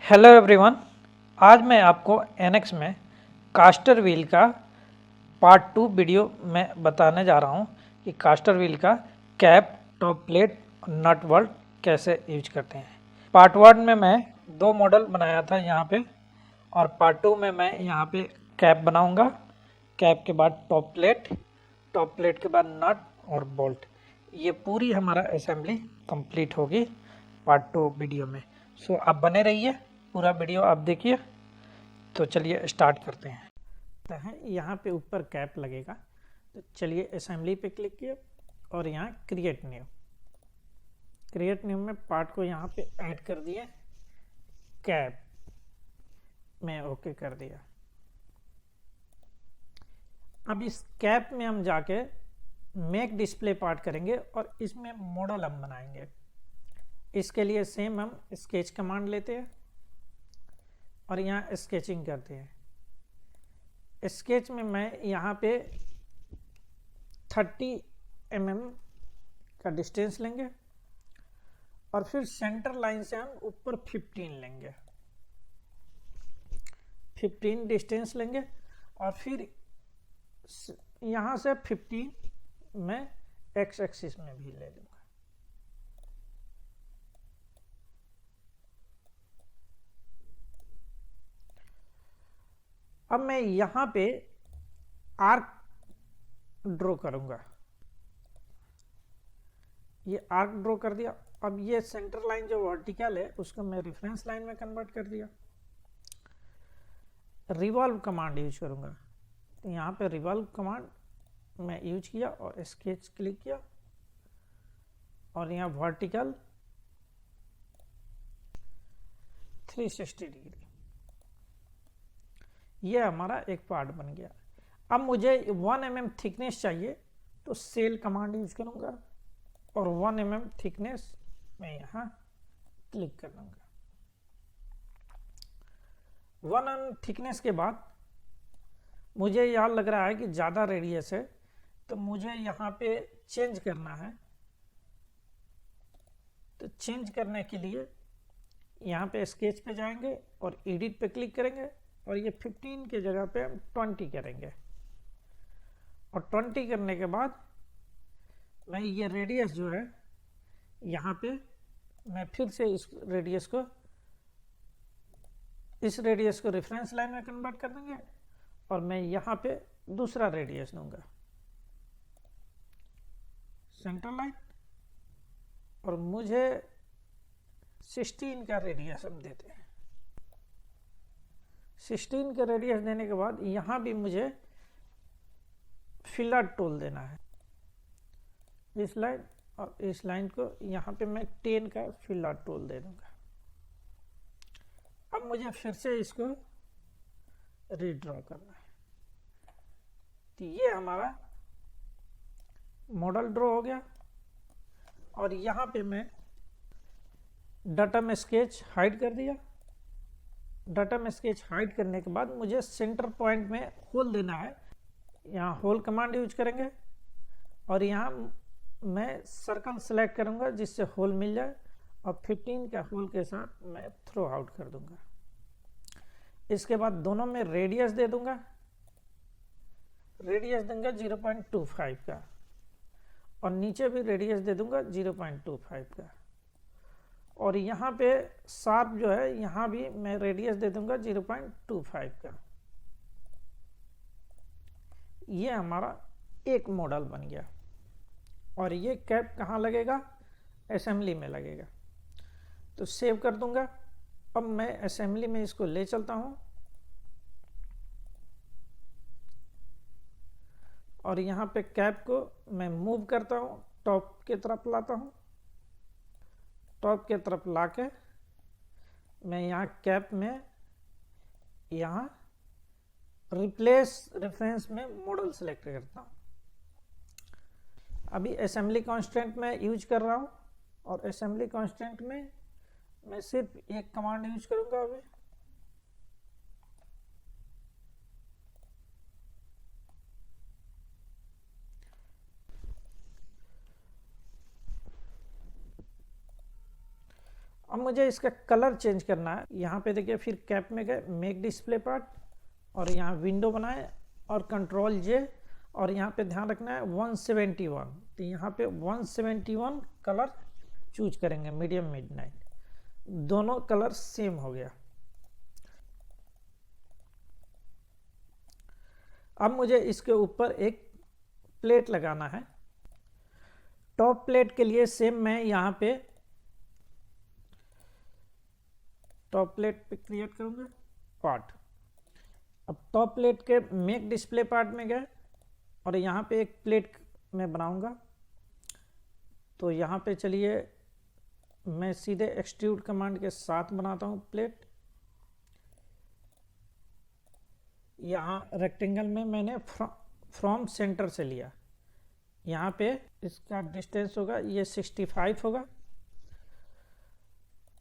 Hello everyone. आज मैं आपको एनएक्स में कास्टर व्हील का पार्ट 2 वीडियो में बताने जा रहा हूं कि कास्टर व्हील का cap, top plate, nut bolt कैसे यूज करते हैं। पार्ट 1 में मैं 2 मॉडल बनाया था यहाँ पे, और पार्ट 2 में मैं यहाँ पे कैप बनाऊंगा। कैप के बाद टॉप प्लेट के बाद नट और बोल्ट। ये पूरी हमारा असेंबली कंप्लीट होगी पार्ट 2 वीडियो में। सो आप बने रहिए, पूरा वीडियो आप देखिए। तो चलिए स्टार्ट करते हैं। यहाँ पे ऊपर कैप लगेगा, तो चलिए असेंबली पे क्लिक किया और यहाँ क्रिएट न्यू में पार्ट को यहाँ पे ऐड कर दिए। कैप में ओके कर दिया। अब इस कैप में हम जाके मेक डिस्प्ले पार्ट करेंगे और इसमें मॉडल हम बनाएंगे। इसके लिए सेम हम स्केच कमांड लेते हैं और यहाँ स्केचिंग करते हैं। स्केच में मैं यहाँ पे 30 mm का डिस्टेंस लेंगे और फिर सेंटर लाइन से हम ऊपर 15 लेंगे, 15 डिस्टेंस लेंगे और फिर यहाँ से 15 मैं एक्स एक्सिस में भी ले लूँगा। अब मैं यहाँ पे आर्क ड्रॉ करूँगा। ये आर्क ड्रॉ कर दिया। अब ये सेंटर लाइन जो वर्टिकल है उसको मैं रेफरेंस लाइन में कन्वर्ट कर दिया। रिवॉल्व कमांड यूज करूँगा, तो यहाँ पे रिवॉल्व कमांड मैं यूज किया और स्केच क्लिक किया और यहाँ वर्टिकल 360 डिग्री। ये हमारा एक पार्ट बन गया। अब मुझे 1 mm थिकनेस चाहिए, तो सेल कमांड यूज करूँगा और 1 mm थिकनेस मैं यहाँ क्लिक कर दूँगा। 1 mm थिकनेस के बाद मुझे यहाँ लग रहा है कि ज़्यादा रेडियस है, तो मुझे यहाँ पे चेंज करना है। तो चेंज करने के लिए यहाँ पे स्केच पे जाएंगे और एडिट पे क्लिक करेंगे और ये 15 के जगह पे हम 20 करेंगे। और 20 करने के बाद मैं ये रेडियस जो है यहाँ पे मैं फिर से इस रेडियस को रेफरेंस लाइन में कन्वर्ट कर देंगे और मैं यहाँ पे दूसरा रेडियस दूंगा, सेंटर लाइन, और मुझे 16 का रेडियस हम देते हैं। 16 का रेडियस देने के बाद यहाँ भी मुझे फिलर टूल देना है। इस लाइन और इस लाइन को यहाँ पे मैं 10 का फिलर टूल दे दूंगा। अब मुझे फिर से इसको रीड्रॉ करना है। तो ये हमारा मॉडल ड्रॉ हो गया और यहाँ पे मैं डाटा में स्केच हाइड कर दिया। डाटा में स्केच हाइड करने के बाद मुझे सेंटर पॉइंट में होल देना है। यहाँ होल कमांड यूज करेंगे और यहाँ मैं सर्कल सेलेक्ट करूँगा जिससे होल मिल जाए और 15 का होल के साथ मैं थ्रो आउट कर दूंगा। इसके बाद दोनों में रेडियस दे दूंगा। रेडियस दूंगा 0.25 का और नीचे भी रेडियस दे दूंगा 0.25 का। और यहाँ पे शार्प जो है यहाँ भी मैं रेडियस दे दूंगा 0.25 का। ये हमारा एक मॉडल बन गया और ये कैप कहाँ लगेगा? असेंबली में लगेगा। तो सेव कर दूंगा। अब मैं असेंबली में इसको ले चलता हूँ और यहाँ पे कैप को मैं मूव करता हूँ, टॉप की तरफ लाता हूँ। टॉप की तरफ लाके मैं यहाँ कैप में यहाँ रिप्लेस रेफरेंस में मॉडल सेलेक्ट करता हूँ। अभी असेंबली कांस्टेंट में यूज कर रहा हूँ और असेंबली कांस्टेंट में मैं सिर्फ एक कमांड यूज करूँगा। अभी अब मुझे इसका कलर चेंज करना है। यहाँ पे देखिए फिर कैप में गए, मेक डिस्प्ले पार्ट, और यहाँ विंडो बनाए और कंट्रोल जे, और यहाँ पे ध्यान रखना है 171, तो यहाँ पे 171 कलर चूज करेंगे, मीडियम मिडनाइट, दोनों कलर सेम हो गया। अब मुझे इसके ऊपर एक प्लेट लगाना है। टॉप प्लेट के लिए सेम मैं यहाँ पे टॉप प्लेट पे क्रिएट करूँगा पार्ट। अब टॉप प्लेट के मेक डिस्प्ले पार्ट में गए और यहाँ पे एक प्लेट मैं बनाऊंगा। तो यहाँ पे चलिए मैं सीधे एक्सट्रूड कमांड के साथ बनाता हूँ प्लेट। यहाँ रेक्टेंगल में मैंने फ्रॉम सेंटर से लिया। यहाँ पे इसका डिस्टेंस होगा ये 65 होगा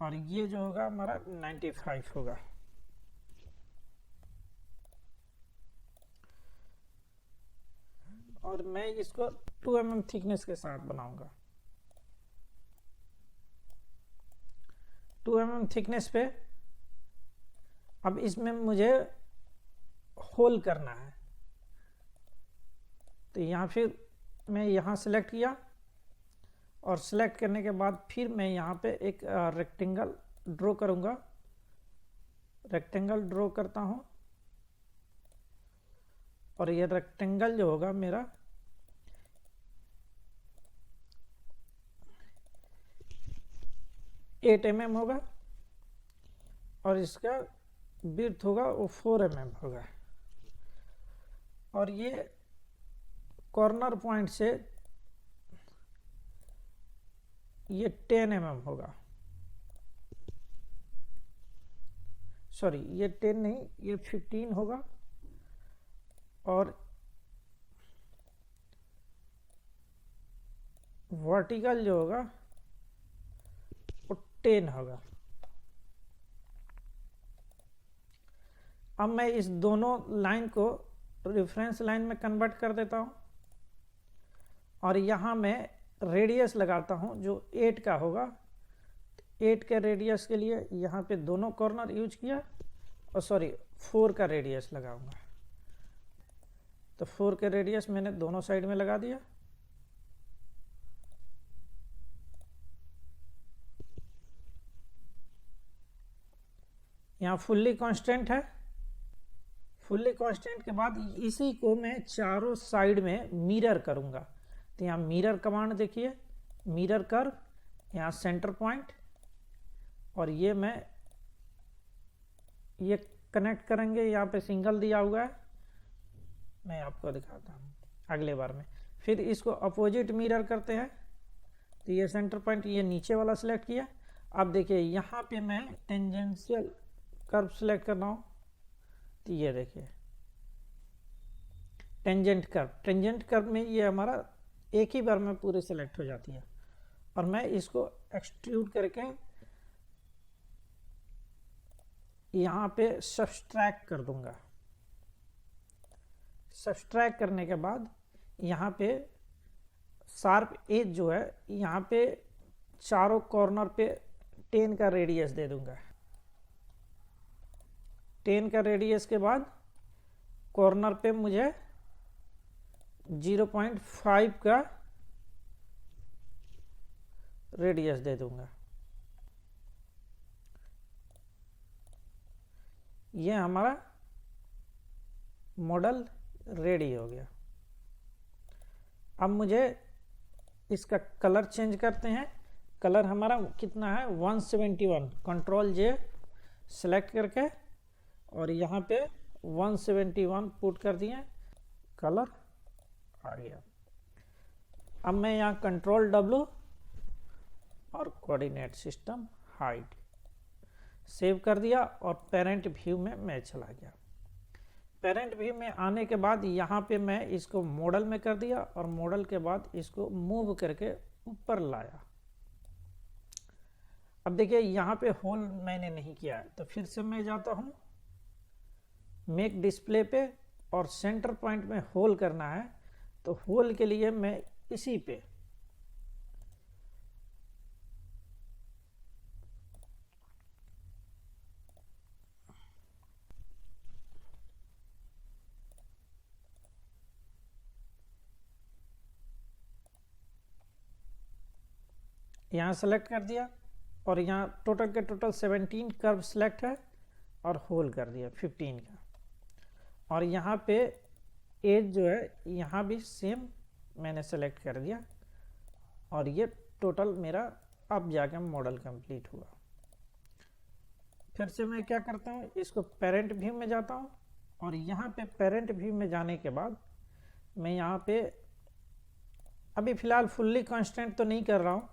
और ये जो होगा हमारा 95 होगा। और मैं इसको 2 mm थिकनेस के साथ बनाऊंगा। 2 mm थिकनेस पे अब इसमें मुझे होल करना है। तो यहाँ फिर मैं यहाँ सेलेक्ट किया और सेलेक्ट करने के बाद फिर मैं यहाँ पे एक रेक्टेंगल ड्रॉ करूँगा। रेक्टेंगल ड्रॉ करता हूँ और ये रेक्टेंगल जो होगा मेरा 8 mm होगा और इसका विड्थ होगा वो 4 mm होगा। और ये कॉर्नर पॉइंट से ये 10 mm होगा। सॉरी ये 10 नहीं, ये 15 होगा। और वर्टिकल जो होगा वो 10 होगा। अब मैं इस दोनों लाइन को रेफरेंस लाइन में कन्वर्ट कर देता हूँ और यहाँ मैं रेडियस लगाता हूँ जो 8 का होगा। 8 के रेडियस के लिए यहाँ पे दोनों कॉर्नर यूज किया और सॉरी 4 का रेडियस लगाऊंगा। तो 4 के रेडियस मैंने दोनों साइड में लगा दिया। यहाँ फुल्ली कांस्टेंट है। फुल्ली कांस्टेंट के बाद इसी को मैं चारों साइड में मिरर करूँगा। तो यहाँ मिरर कमांड देखिए, मिरर कर्व, यहाँ सेंटर पॉइंट, और ये मैं ये कनेक्ट करेंगे। यहाँ पे सिंगल दिया हुआ है, मैं आपको दिखाता हूँ अगले बार में। फिर इसको अपोजिट मिरर करते हैं। तो ये सेंटर पॉइंट ये नीचे वाला सिलेक्ट किया। अब देखिए यहाँ पे मैं टेंजेंशियल कर्व सिलेक्ट कर रहा हूँ। तो ये देखिए टेंजेंट कर्व, टेंजेंट कर्व में ये हमारा एक ही बार में पूरे सिलेक्ट हो जाती है। और मैं इसको एक्सट्रूड करके यहाँ पे सब्सट्रैक्ट कर दूंगा। सब्सट्रैक्ट करने के बाद यहाँ पे शार्प एज जो है यहाँ पे चारों कॉर्नर पे 10 का रेडियस दे दूंगा। 10 का रेडियस के बाद कॉर्नर पे मुझे 0.5 का रेडियस दे दूंगा। ये हमारा मॉडल रेडी हो गया। अब मुझे इसका कलर चेंज करते हैं। कलर हमारा कितना है 171, कंट्रोल जे सेलेक्ट करके और यहाँ पे 171 पुट कर दिए, कलर आ गया। अब मैं यहाँ कंट्रोल W और कोऑर्डिनेट सिस्टम हाइड सेव कर दिया और पेरेंट व्यू में मैं चला गया। पेरेंट व्यू में आने के बाद यहाँ पे मैं इसको मॉडल में कर दिया और मॉडल के बाद इसको मूव करके ऊपर लाया। अब देखिए यहाँ पे होल मैंने नहीं किया है, तो फिर से मैं जाता हूँ मेक डिस्प्ले पे और सेंटर पॉइंट में होल करना है। तो होल के लिए मैं इसी पे यहाँ सेलेक्ट कर दिया और यहाँ टोटल के टोटल 17 कर्व सेलेक्ट है और होल कर दिया 15 का। और यहाँ पे एज जो है यहाँ भी सेम मैंने सेलेक्ट कर दिया और ये टोटल मेरा अब जाके मॉडल कंप्लीट हुआ। फिर से मैं क्या करता हूँ, इसको पेरेंट व्यू में जाता हूँ और यहाँ पे पेरेंट व्यू में जाने के बाद मैं यहाँ पे अभी फ़िलहाल फुल्ली कांस्टेंट तो नहीं कर रहा हूँ,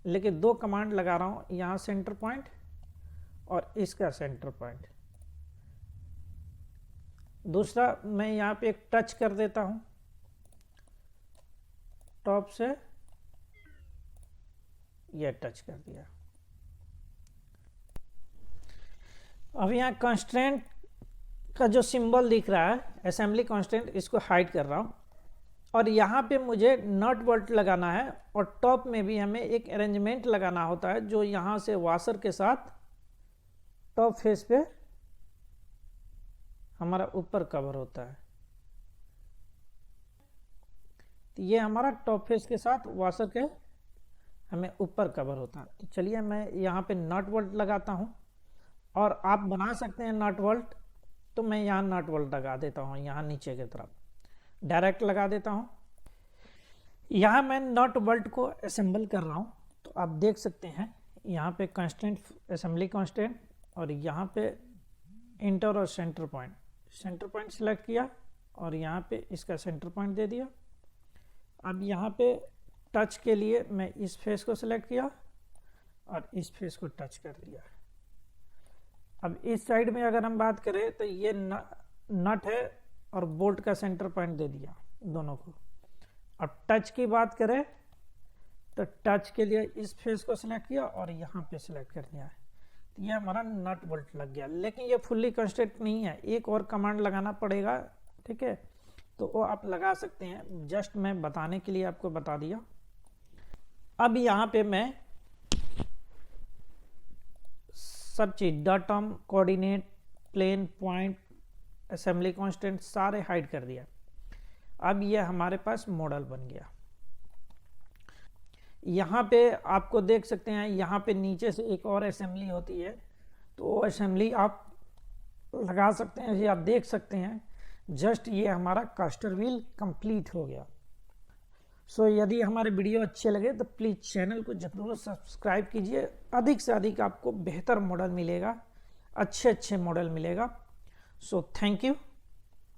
लेकिन 2 कमांड लगा रहा हूँ, यहाँ सेंटर पॉइंट और इसका सेंटर पॉइंट। दूसरा मैं यहाँ पे एक टच कर देता हूँ टॉप से, यह टच कर दिया। अब यहाँ कांस्टेंट का जो सिंबल दिख रहा है असेंबली कांस्टेंट, इसको हाइड कर रहा हूँ और यहाँ पे मुझे नट बोल्ट लगाना है और टॉप में भी हमें एक अरेंजमेंट लगाना होता है जो यहाँ से वाशर के साथ टॉप फेस पे हमारा ऊपर कवर होता है। तो ये हमारा टॉप फेस के साथ वाशर के हमें ऊपर कवर होता है। तो चलिए मैं यहाँ पे नट बोल्ट लगाता हूँ और आप बना सकते हैं नट बोल्ट, तो मैं यहाँ नट बोल्ट लगा देता हूँ, यहाँ नीचे की तरफ डायरेक्ट लगा देता हूँ। यहाँ मैं नट बोल्ट को असेंबल कर रहा हूँ, तो आप देख सकते हैं यहाँ पे कांस्टेंट असेंबली कांस्टेंट और यहाँ पे इंटर और सेंटर पॉइंट सेलेक्ट किया और यहाँ पे इसका सेंटर पॉइंट दे दिया। अब यहाँ पे टच के लिए मैं इस फेस को सिलेक्ट किया और इस फेस को टच कर दिया। अब इस साइड में अगर हम बात करें तो ये नट है और बोल्ट का सेंटर पॉइंट दे दिया दोनों को। अब टच की बात करें तो टच के लिए इस फेस को सिलेक्ट किया और यहाँ पे सिलेक्ट कर दिया है, तो ये हमारा नट बोल्ट लग गया। लेकिन ये फुल्ली कंस्ट्रक्ट नहीं है, एक और कमांड लगाना पड़ेगा, ठीक है, तो वो आप लगा सकते हैं, जस्ट मैं बताने के लिए आपको बता दिया। अब यहाँ पे मैं सब चीज datum, coordinate, plane, point, assembly constant सारे हाइड कर दिया। अब ये हमारे पास मॉडल बन गया। यहाँ पे आपको देख सकते हैं, यहाँ पे नीचे से एक और असेंबली होती है, तो वो असेंबली आप लगा सकते हैं, ये आप देख सकते हैं। जस्ट ये हमारा कास्टर व्हील कंप्लीट हो गया। सो यदि हमारे वीडियो अच्छे लगे तो प्लीज़ चैनल को जरूर सब्सक्राइब कीजिए। अधिक से अधिक आपको बेहतर मॉडल मिलेगा, अच्छे मॉडल मिलेगा। So thank you.